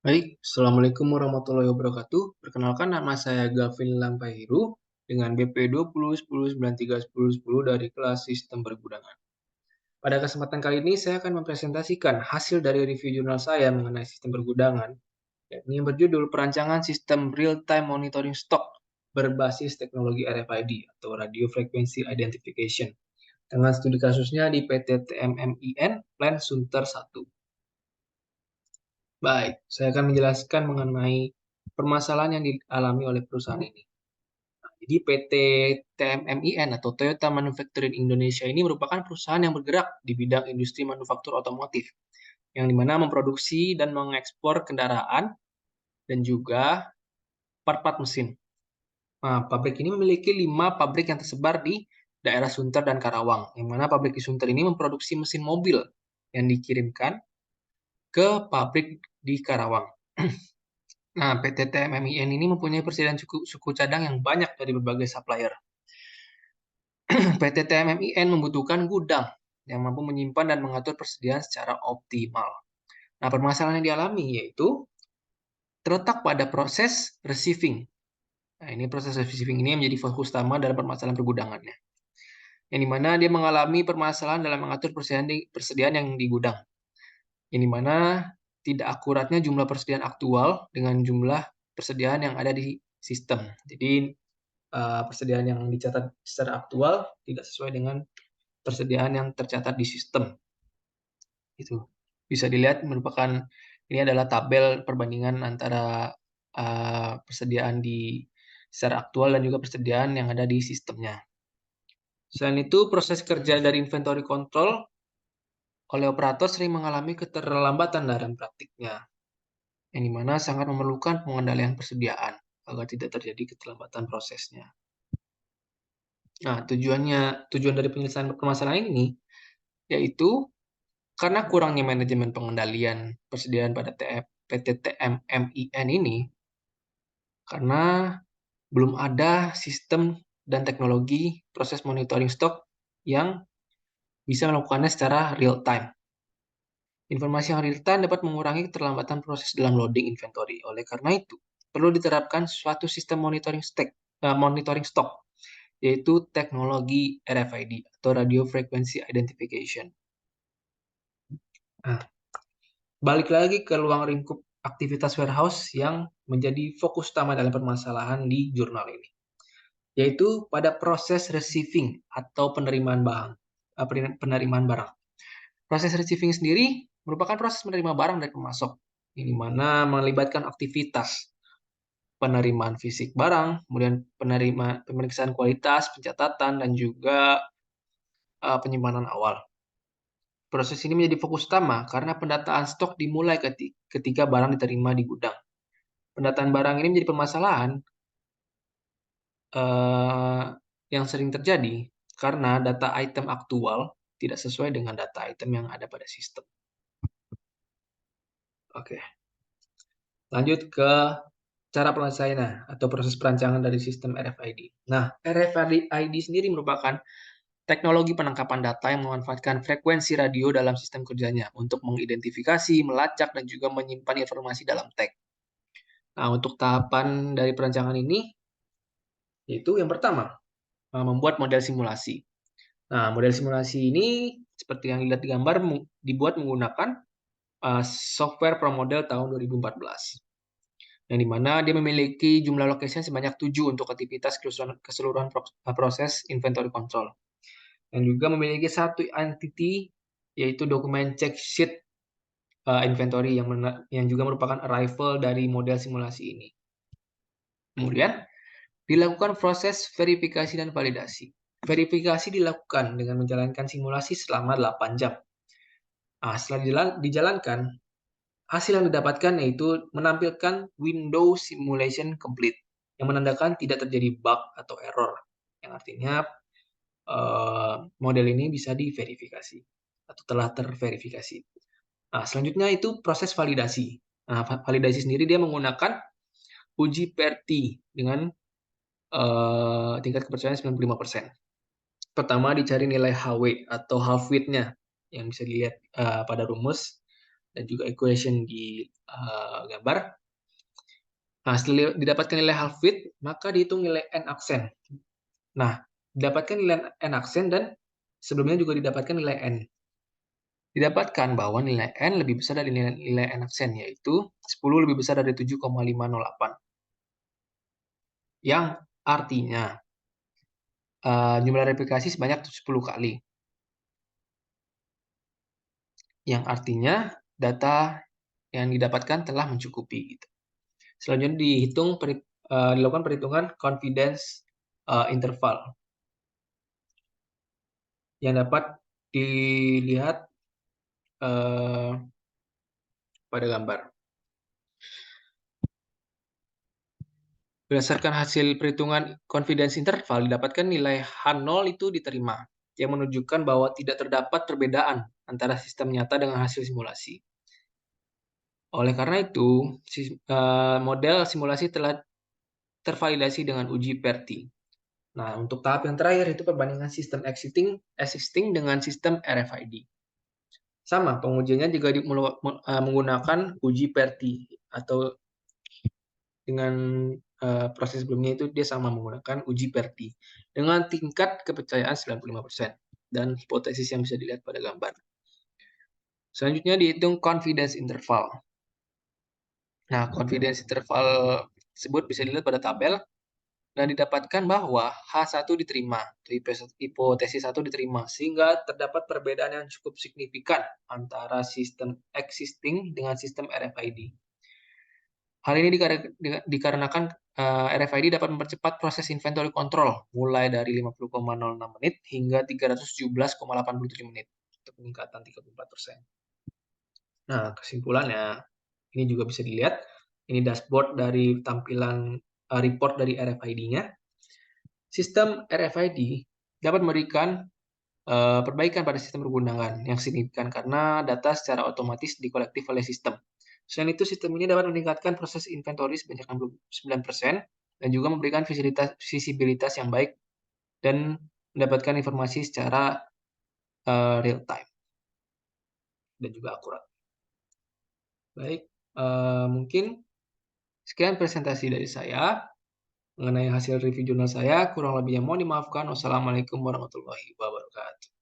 Baik, Assalamualaikum warahmatullahi wabarakatuh. Perkenalkan nama saya Gavin Lampairu dengan BP 20 10 93 10 10 dari kelas Sistem Pergudangan. Pada kesempatan kali ini saya akan mempresentasikan hasil dari review jurnal saya mengenai sistem pergudangan, yakni yang berjudul Perancangan Sistem Real-Time Monitoring Stock berbasis teknologi RFID atau Radio Frequency Identification dengan studi kasusnya di PT TMMIN Plan Sunter 1. Baik, saya akan menjelaskan mengenai permasalahan yang dialami oleh perusahaan ini. Jadi PT TMMIN atau Toyota Manufacturing Indonesia ini merupakan perusahaan yang bergerak di bidang industri manufaktur otomotif, yang dimana memproduksi dan mengekspor kendaraan dan juga part-part mesin. Nah, pabrik ini memiliki 5 pabrik yang tersebar di daerah Sunter dan Karawang, yang mana pabrik di Sunter ini memproduksi mesin mobil yang dikirimkan ke pabrik di Karawang. Nah, PT TMMIN ini mempunyai persediaan suku cadang yang banyak dari berbagai supplier. PT TMMIN membutuhkan gudang yang mampu menyimpan dan mengatur persediaan secara optimal. Nah, permasalahan yang dialami yaitu terletak pada proses receiving. Nah, ini proses receiving ini menjadi fokus utama dalam permasalahan pergudangannya. Yang dimana dia mengalami permasalahan dalam mengatur persediaan yang di gudang. Yang dimana tidak akuratnya jumlah persediaan aktual dengan jumlah persediaan yang ada di sistem. Jadi persediaan yang dicatat secara aktual tidak sesuai dengan persediaan yang tercatat di sistem. Itu bisa dilihat merupakan ini adalah tabel perbandingan antara persediaan di secara aktual dan juga persediaan yang ada di sistemnya. Selain itu, proses kerja dari inventory control oleh operator sering mengalami keterlambatan dalam praktiknya, yang dimana sangat memerlukan pengendalian persediaan agar tidak terjadi keterlambatan prosesnya. Nah, tujuan dari penyelesaian permasalahan ini yaitu karena kurangnya manajemen pengendalian persediaan pada PT TMMIN ini, karena belum ada sistem dan teknologi proses monitoring stok yang bisa melakukannya secara real time. Informasi yang real time dapat mengurangi keterlambatan proses dalam loading inventory. Oleh karena itu, perlu diterapkan suatu sistem monitoring stok, yaitu teknologi RFID atau Radio Frequency Identification. Nah, balik lagi ke ruang lingkup aktivitas warehouse yang menjadi fokus utama dalam permasalahan di jurnal ini, yaitu pada proses receiving atau penerimaan barang. Proses receiving sendiri merupakan proses menerima barang dari pemasok, di mana melibatkan aktivitas penerimaan fisik barang, kemudian pemeriksaan kualitas, pencatatan, dan juga penyimpanan awal. Proses ini menjadi fokus utama karena pendataan stok dimulai ketika barang diterima di gudang. Pendataan barang ini menjadi permasalahan yang sering terjadi karena data item aktual tidak sesuai dengan data item yang ada pada sistem. Oke, lanjut ke cara penyelesaiannya atau proses perancangan dari sistem RFID. Nah, RFID sendiri merupakan teknologi penangkapan data yang memanfaatkan frekuensi radio dalam sistem kerjanya untuk mengidentifikasi, melacak, dan juga menyimpan informasi dalam tag. Nah, untuk tahapan dari perancangan ini, yaitu yang pertama, membuat model simulasi. Nah, model simulasi ini, seperti yang dilihat di gambar, dibuat menggunakan software ProModel tahun 2014. Yang dimana dia memiliki jumlah location sebanyak 7 untuk aktivitas keseluruhan proses inventory control. Dan juga memiliki satu entity, yaitu dokumen check sheet inventory yang juga merupakan arrival dari model simulasi ini. Kemudian, dilakukan proses verifikasi dan validasi. Verifikasi dilakukan dengan menjalankan simulasi selama 8 jam. Nah, setelah dijalankan, hasil yang didapatkan yaitu menampilkan Windows Simulation Complete, yang menandakan tidak terjadi bug atau error, yang artinya model ini bisa diverifikasi atau telah terverifikasi. Nah, selanjutnya itu proses validasi. Nah, validasi sendiri dia menggunakan uji PRT dengan tingkat kepercayaan 95%. Pertama dicari nilai HW atau half width-nya yang bisa dilihat pada rumus. dan juga equation di gambar. Nah, setelah didapatkan nilai half width, maka dihitung nilai n aksen. Nah, didapatkan nilai n aksen dan sebelumnya juga didapatkan nilai n. Didapatkan bahwa nilai n lebih besar dari nilai n aksen, yaitu 10 lebih besar dari 7,508. Yang artinya jumlah replikasi sebanyak 10 kali. Yang artinya data yang didapatkan telah mencukupi. Gitu. Selanjutnya dilakukan perhitungan confidence interval yang dapat dilihat pada gambar. Berdasarkan hasil perhitungan confidence interval, didapatkan nilai H0 itu diterima, yang menunjukkan bahwa tidak terdapat perbedaan antara sistem nyata dengan hasil simulasi. Oleh karena itu, model simulasi telah tervalidasi dengan uji PERTI. Nah, untuk tahap yang terakhir itu perbandingan sistem existing dengan sistem RFID. Sama, pengujiannya juga menggunakan uji PERTI atau dengan proses sebelumnya itu dia sama menggunakan uji PERTI dengan tingkat kepercayaan 95% dan hipotesis yang bisa dilihat pada gambar. Selanjutnya dihitung confidence interval. Nah, confidence interval tersebut bisa dilihat pada tabel dan didapatkan bahwa H1 diterima, hipotesis 1 diterima, sehingga terdapat perbedaan yang cukup signifikan antara sistem existing dengan sistem RFID. Hal ini dikarenakan RFID dapat mempercepat proses inventory control mulai dari 50,06 menit hingga 317,87 menit untuk peningkatan 34%. Nah, kesimpulannya ini juga bisa dilihat. Ini dashboard dari tampilan report dari RFID-nya. Sistem RFID dapat memberikan perbaikan pada sistem pergundangan yang signifikan karena data secara otomatis dikolektif oleh sistem. Selain itu, sistem ini dapat meningkatkan proses inventory sebanyak 69% dan juga memberikan visibilitas yang baik dan mendapatkan informasi secara real time dan juga akurat. Baik, mungkin sekian presentasi dari saya mengenai hasil review jurnal saya. Kurang lebihnya mohon dimaafkan. Wassalamualaikum warahmatullahi wabarakatuh.